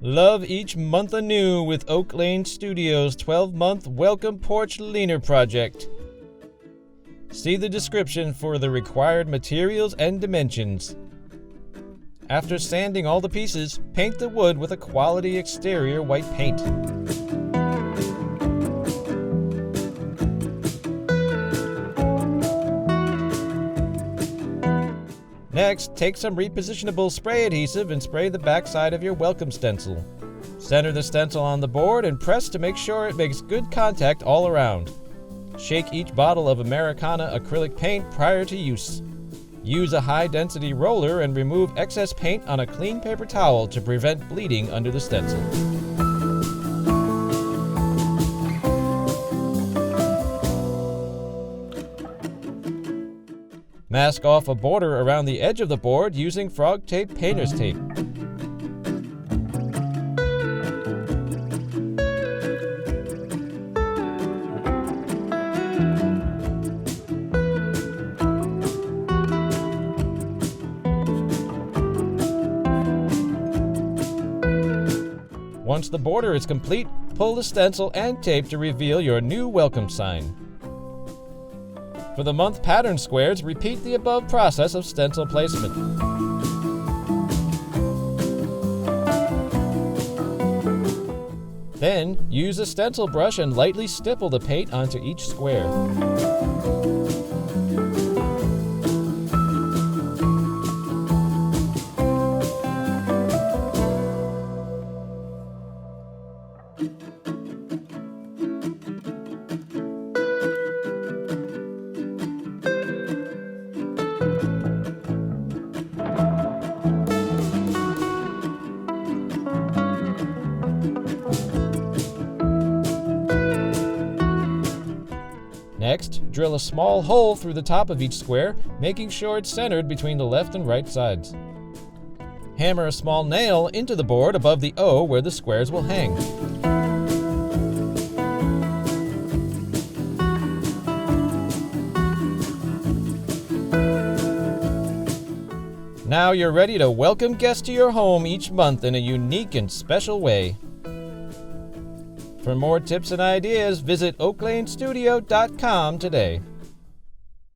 Love each month anew with Oak Lane Studios' 12-month Welcome Porch Leaner project. See the description for the required materials and dimensions. After sanding all the pieces, paint the wood with a quality exterior white paint. Next, take some repositionable spray adhesive and spray the backside of your welcome stencil. Center the stencil on the board and press to make sure it makes good contact all around. Shake each bottle of Americana acrylic paint prior to use. Use a high-density roller and remove excess paint on a clean paper towel to prevent bleeding under the stencil. Mask off a border around the edge of the board using frog tape painter's tape. Once the border is complete, pull the stencil and tape to reveal your new welcome sign. For the month pattern squares, repeat the above process of stencil placement. Then, use a stencil brush and lightly stipple the paint onto each square. Next, drill a small hole through the top of each square, making sure it's centered between the left and right sides. Hammer a small nail into the board above the O where the squares will hang. Now you're ready to welcome guests to your home each month in a unique and special way. For more tips and ideas, visit oaklanestudio.com today.